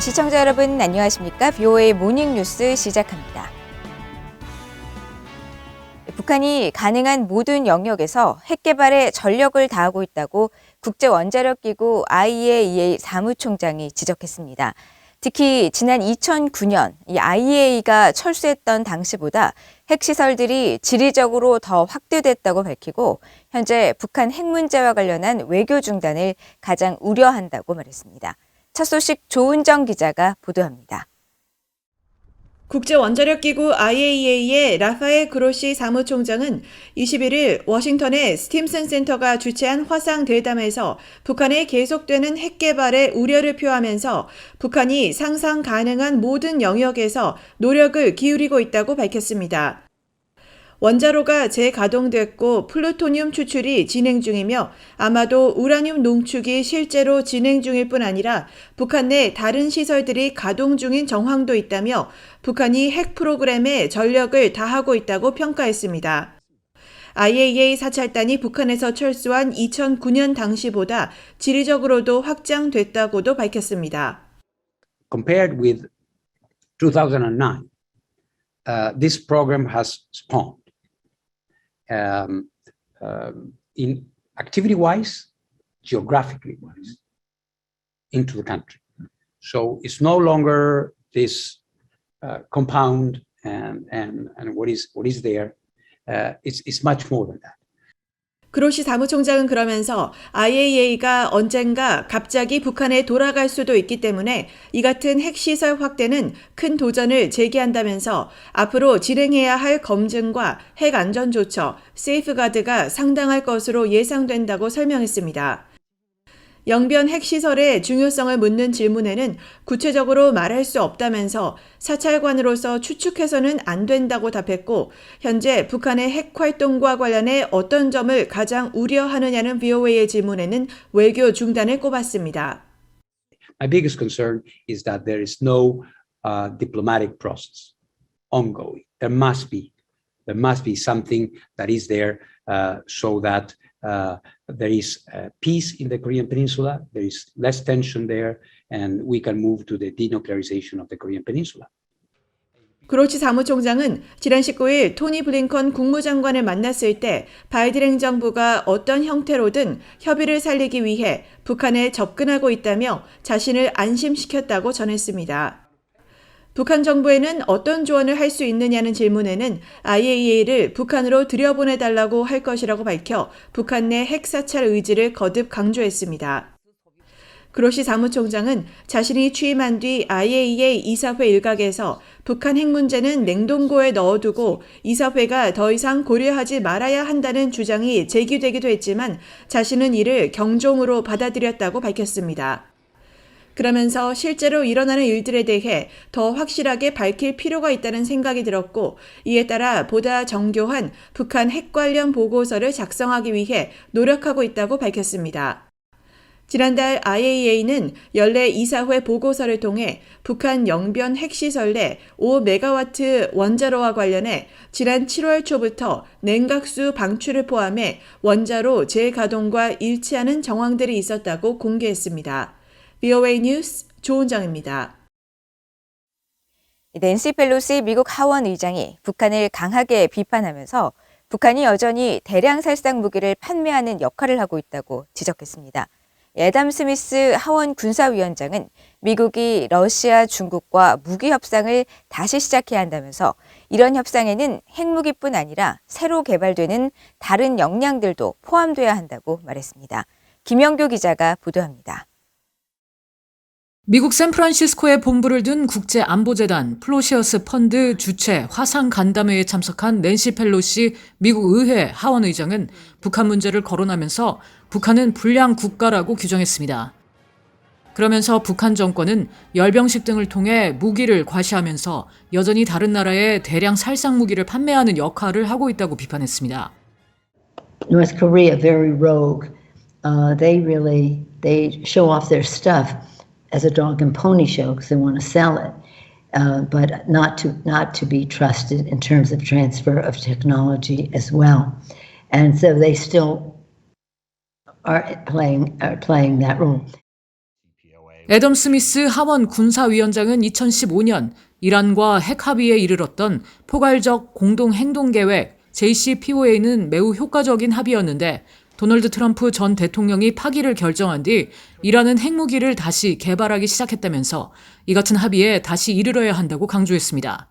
시청자 여러분 안녕하십니까? BOA 모닝뉴스 시작합니다. 북한이 가능한 모든 영역에서 핵 개발에 전력을 다하고 있다고 국제원자력기구 IAEA 사무총장이 지적했습니다. 특히 지난 2009년 이 IAEA가 철수했던 당시보다 핵시설들이 지리적으로 더 확대됐다고 밝히고 현재 북한 핵 문제와 관련한 외교 중단을 가장 우려한다고 말했습니다. 첫 소식 조은정 기자가 보도합니다. 국제원자력기구 IAEA의 라파엘 그로시 사무총장은 21일 워싱턴의 스팀슨 센터가 주최한 화상 대담에서 북한의 계속되는 핵 개발에 우려를 표하면서 북한이 상상 가능한 모든 영역에서 노력을 기울이고 있다고 밝혔습니다. 원자로가 재가동됐고 플루토늄 추출이 진행 중이며 아마도 우라늄 농축이 실제로 진행 중일 뿐 아니라 북한 내 다른 시설들이 가동 중인 정황도 있다며 북한이 핵 프로그램에 전력을 다하고 있다고 평가했습니다. IAEA 사찰단이 북한에서 철수한 2009년 당시보다 지리적으로도 확장됐다고도 밝혔습니다. Compared with 2009, this program has spawned. In activity-wise, geographically-wise, into the country. So it's no longer this compound and what is there. It's much more than that. 그로시 사무총장은 그러면서 IAEA가 언젠가 갑자기 북한에 돌아갈 수도 있기 때문에 이 같은 핵시설 확대는 큰 도전을 제기한다면서 앞으로 진행해야 할 검증과 핵 안전 조처, 세이프가드가 상당할 것으로 예상된다고 설명했습니다. 영변 핵시설의 중요성을 묻는 질문에는 구체적으로 말할 수 없다면서 사찰관으로서 추측해서는 안 된다고 답했고 현재 북한의 핵 활동과 관련해 어떤 점을 가장 우려하느냐는 BOA의 질문에는 외교 중단을 꼽았습니다. My biggest concern is that there is no diplomatic process ongoing. There must be something that is there so that there is peace in the Korean Peninsula, there is less tension there, and we can move to the denuclearization of the Korean Peninsula. 그로치 사무총장은 지난 19일 토니 블링컨 국무장관을 만났을 때 바이든 행정부가 어떤 형태로든 협의를 살리기 위해 북한에 접근하고 있다며 자신을 안심시켰다고 전했습니다. 북한 정부에는 어떤 조언을 할 수 있느냐는 질문에는 IAEA를 북한으로 들여보내달라고 할 것이라고 밝혀 북한 내 핵사찰 의지를 거듭 강조했습니다. 그로시 사무총장은 자신이 취임한 뒤 IAEA 이사회 일각에서 북한 핵 문제는 냉동고에 넣어두고 이사회가 더 이상 고려하지 말아야 한다는 주장이 제기되기도 했지만 자신은 이를 경종으로 받아들였다고 밝혔습니다. 그러면서 실제로 일어나는 일들에 대해 더 확실하게 밝힐 필요가 있다는 생각이 들었고 이에 따라 보다 정교한 북한 핵 관련 보고서를 작성하기 위해 노력하고 있다고 밝혔습니다. 지난달 IAEA는 연례 이사회 보고서를 통해 북한 영변 핵시설 내 5메가와트 원자로와 관련해 지난 7월 초부터 냉각수 방출을 포함해 원자로 재가동과 일치하는 정황들이 있었다고 공개했습니다. BOA 뉴스 조은정입니다. 낸시 펠로시 미국 하원 의장이 북한을 강하게 비판하면서 북한이 여전히 대량 살상 무기를 판매하는 역할을 하고 있다고 지적했습니다. 애담 스미스 하원 군사위원장은 미국이 러시아, 중국과 무기 협상을 다시 시작해야 한다면서 이런 협상에는 핵무기뿐 아니라 새로 개발되는 다른 역량들도 포함돼야 한다고 말했습니다. 김영교 기자가 보도합니다. 미국 샌프란시스코에 본부를 둔 국제안보재단 플로시어스 펀드 주최 화상 간담회에 참석한 낸시 펠로시 미국 의회 하원 의장은 북한 문제를 거론하면서 북한은 불량 국가라고 규정했습니다. 그러면서 북한 정권은 열병식 등을 통해 무기를 과시하면서 여전히 다른 나라에 대량 살상 무기를 판매하는 역할을 하고 있다고 비판했습니다. North Korea very rogue. They show off their stuff as a dog and pony show because they want to sell it, but not to be trusted in terms of transfer of technology as well. And so they still are playing that role. 애덤 스미스 하원 군사위원장은 2015년 이란과 핵 합의에 이르렀던 포괄적 공동행동계획 JCPOA는 매우 효과적인 합의였는데 도널드 트럼프 전 대통령이 파기를 결정한 뒤 이란은 핵무기를 다시 개발하기 시작했다면서 이 같은 합의에 다시 이르러야 한다고 강조했습니다.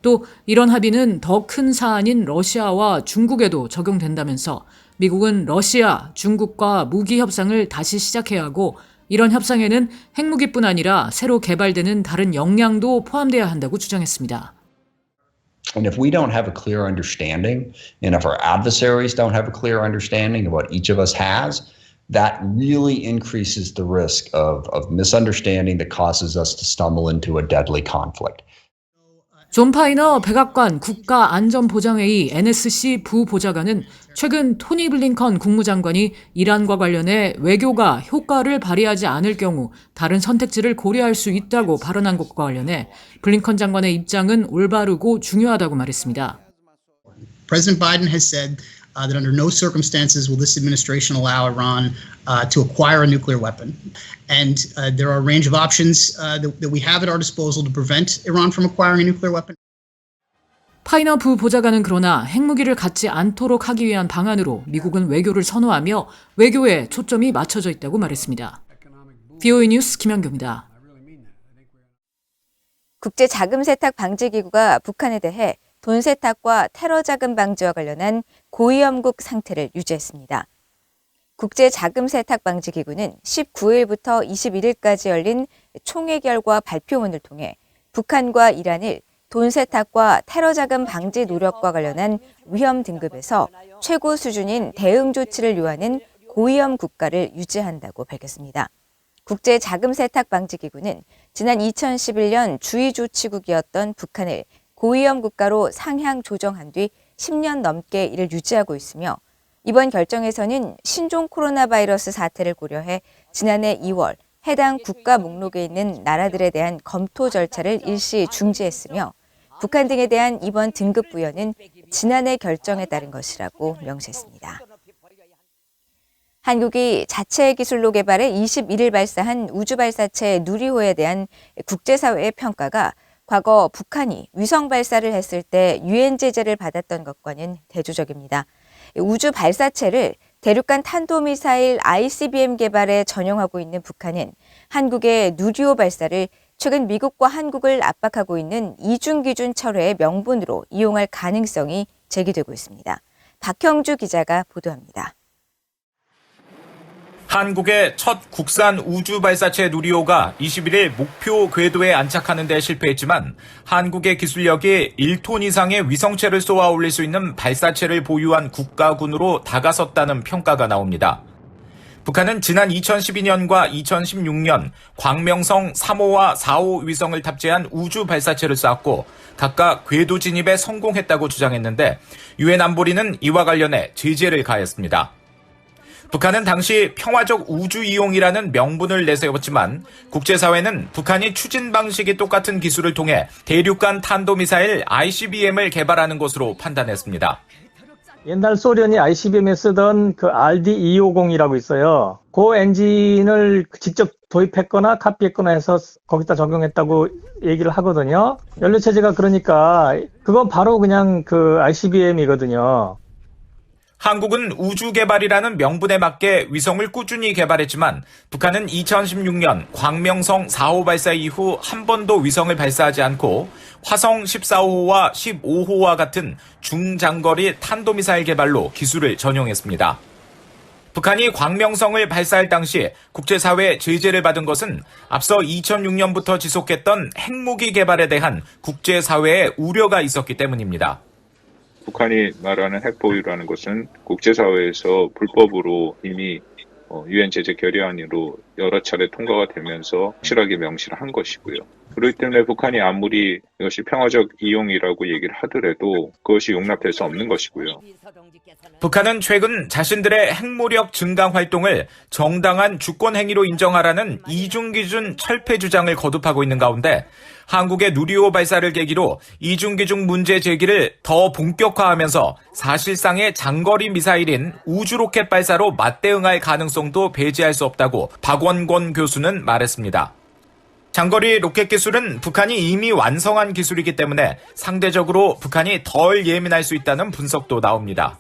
또 이런 합의는 더 큰 사안인 러시아와 중국에도 적용된다면서 미국은 러시아, 중국과 무기 협상을 다시 시작해야 하고 이런 협상에는 핵무기뿐 아니라 새로 개발되는 다른 역량도 포함돼야 한다고 주장했습니다. And if we don't have a clear understanding, and if our adversaries don't have a clear understanding of what each of us has, that really increases the risk of misunderstanding that causes us to stumble into a deadly conflict. 존 파이너 백악관 국가안전보장회의 NSC 부보좌관은 최근 토니 블링컨 국무장관이 이란과 관련해 외교가 효과를 발휘하지 않을 경우 다른 선택지를 고려할 수 있다고 발언한 것과 관련해 블링컨 장관의 입장은 올바르고 중요하다고 말했습니다. President Biden has said that under no circumstances will this administration allow Iran to acquire a nuclear weapon. And there are a range of options that we have at our disposal to prevent Iran from acquiring a nuclear weapon. 파이너 부보좌관은 그러나 핵무기를 갖지 않도록 하기 위한 방안으로 미국은 외교를 선호하며 외교에 초점이 맞춰져 있다고 말했습니다. VOA 뉴스 김현경입니다. 국제자금세탁방지기구가 북한에 대해 돈 세탁과 테러 자금 방지와 관련한 고위험국 상태를 유지했습니다. 국제자금세탁방지기구는 19일부터 21일까지 열린 총회 결과 발표문을 통해 북한과 이란을 돈 세탁과 테러 자금 방지 노력과 관련한 위험 등급에서 최고 수준인 대응 조치를 요하는 고위험 국가를 유지한다고 밝혔습니다. 국제자금세탁방지기구는 지난 2011년 주의조치국이었던 북한을 고위험 국가로 상향 조정한 뒤 10년 넘게 이를 유지하고 있으며 이번 결정에서는 신종 코로나 바이러스 사태를 고려해 지난해 2월 해당 국가 목록에 있는 나라들에 대한 검토 절차를 일시 중지했으며 북한 등에 대한 이번 등급 부여는 지난해 결정에 따른 것이라고 명시했습니다. 한국이 자체 기술로 개발해 21일 발사한 우주발사체 누리호에 대한 국제사회의 평가가 과거 북한이 위성 발사를 했을 때 유엔 제재를 받았던 것과는 대조적입니다. 우주 발사체를 대륙간 탄도미사일 ICBM 개발에 전용하고 있는 북한은 한국의 누리호 발사를 최근 미국과 한국을 압박하고 있는 이중기준 철회의 명분으로 이용할 가능성이 제기되고 있습니다. 박형주 기자가 보도합니다. 한국의 첫 국산 우주 발사체 누리호가 21일 목표 궤도에 안착하는 데 실패했지만 한국의 기술력이 1톤 이상의 위성체를 쏘아 올릴 수 있는 발사체를 보유한 국가군으로 다가섰다는 평가가 나옵니다. 북한은 지난 2012년과 2016년 광명성 3호와 4호 위성을 탑재한 우주 발사체를 쐈고 각각 궤도 진입에 성공했다고 주장했는데 유엔 안보리는 이와 관련해 제재를 가했습니다. 북한은 당시 평화적 우주 이용이라는 명분을 내세웠지만 국제사회는 북한이 추진 방식이 똑같은 기술을 통해 대륙간 탄도미사일 ICBM을 개발하는 것으로 판단했습니다. 옛날 소련이 ICBM에 쓰던 그 RD-250이라고 있어요. 그 엔진을 직접 도입했거나 카피했거나 해서 거기다 적용했다고 얘기를 하거든요. 연료체제가 그러니까 그건 바로 그냥 그 ICBM이거든요. 한국은 우주 개발이라는 명분에 맞게 위성을 꾸준히 개발했지만 북한은 2016년 광명성 4호 발사 이후 한 번도 위성을 발사하지 않고 화성 14호와 15호와 같은 중장거리 탄도미사일 개발로 기술을 전용했습니다. 북한이 광명성을 발사할 당시 국제사회 제재를 받은 것은 앞서 2006년부터 지속했던 핵무기 개발에 대한 국제사회의 우려가 있었기 때문입니다. 북한이 말하는 핵 보유라는 것은 국제사회에서 불법으로 이미 유엔 제재 결의안으로 여러 차례 통과가 되면서 확실하게 명시를 한 것이고요. 그렇기 때문에 북한이 아무리 이것이 평화적 이용이라고 얘기를 하더라도 그것이 용납될 수 없는 것이고요. 북한은 최근 자신들의 핵무력 증강 활동을 정당한 주권 행위로 인정하라는 이중기준 철폐 주장을 거듭하고 있는 가운데 한국의 누리호 발사를 계기로 이중기준 문제 제기를 더 본격화하면서 사실상의 장거리 미사일인 우주로켓 발사로 맞대응할 가능성도 배제할 수 없다고 박원권 교수는 말했습니다. 장거리 로켓 기술은 북한이 이미 완성한 기술이기 때문에 상대적으로 북한이 덜 예민할 수 있다는 분석도 나옵니다.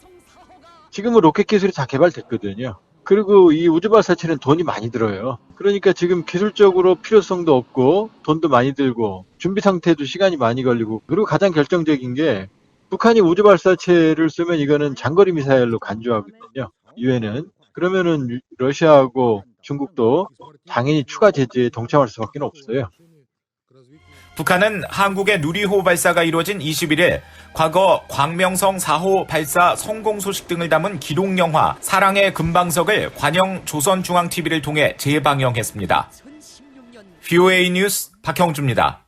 지금은 로켓 기술이 다 개발됐거든요. 그리고 이 우주 발사체는 돈이 많이 들어요. 그러니까 지금 기술적으로 필요성도 없고 돈도 많이 들고 준비 상태도 시간이 많이 걸리고, 그리고 가장 결정적인 게 북한이 우주 발사체를 쓰면 이거는 장거리 미사일로 간주하거든요. 유엔은. 그러면은 러시아하고 중국도 당연히 추가 제재에 동참할 수밖에 없어요. 북한은 한국의 누리호 발사가 이루어진 21일 과거 광명성 4호 발사 성공 소식 등을 담은 기록 영화 사랑의 금방석을 관영 조선중앙TV를 통해 재방영했습니다. VOA 뉴스 박형주입니다.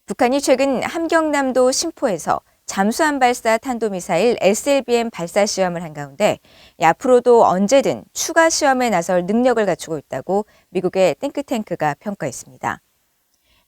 북한이 최근 함경남도 신포에서 잠수함 발사 탄도미사일 SLBM 발사 시험을 한 가운데 앞으로도 언제든 추가 시험에 나설 능력을 갖추고 있다고 미국의 띵크탱크가 평가했습니다.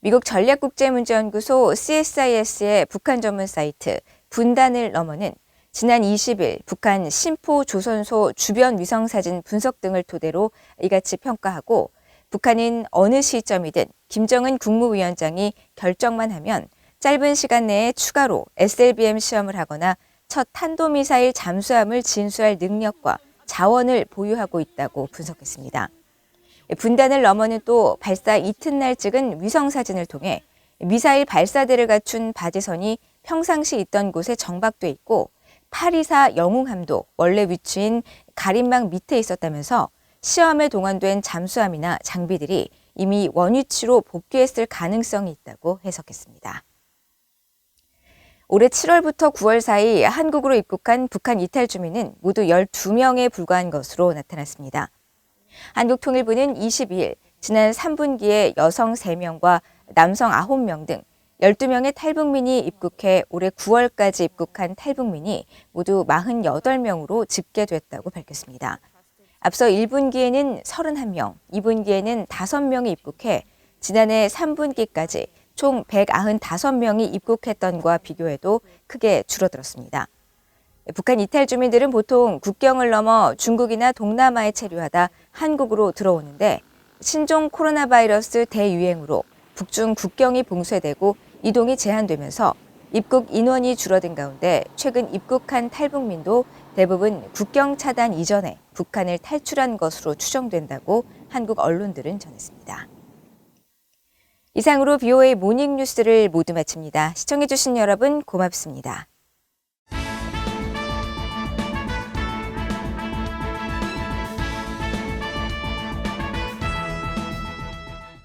미국 전략국제문제연구소 CSIS의 북한 전문 사이트 분단을 넘어는 지난 20일 북한 신포 조선소 주변 위성사진 분석 등을 토대로 이같이 평가하고, 북한은 어느 시점이든 김정은 국무위원장이 결정만 하면 짧은 시간 내에 추가로 SLBM 시험을 하거나 첫 탄도미사일 잠수함을 진수할 능력과 자원을 보유하고 있다고 분석했습니다. 분단을 넘어는 또 발사 이튿날 찍은 위성사진을 통해 미사일 발사대를 갖춘 바지선이 평상시 있던 곳에 정박돼 있고 824 영웅함도 원래 위치인 가림막 밑에 있었다면서 시험에 동원된 잠수함이나 장비들이 이미 원위치로 복귀했을 가능성이 있다고 해석했습니다. 올해 7월부터 9월 사이 한국으로 입국한 북한 이탈 주민은 모두 12명에 불과한 것으로 나타났습니다. 한국통일부는 22일 지난 3분기에 여성 3명과 남성 9명 등 12명의 탈북민이 입국해 올해 9월까지 입국한 탈북민이 모두 48명으로 집계됐다고 밝혔습니다. 앞서 1분기에는 31명, 2분기에는 5명이 입국해 지난해 3분기까지 총 195명이 입국했던 것과 비교해도 크게 줄어들었습니다. 북한 이탈 주민들은 보통 국경을 넘어 중국이나 동남아에 체류하다 한국으로 들어오는데 신종 코로나 바이러스 대유행으로 북중 국경이 봉쇄되고 이동이 제한되면서 입국 인원이 줄어든 가운데 최근 입국한 탈북민도 대부분 국경 차단 이전에 북한을 탈출한 것으로 추정된다고 한국 언론들은 전했습니다. 이상으로 BOA 모닝뉴스를 모두 마칩니다. 시청해주신 여러분 고맙습니다.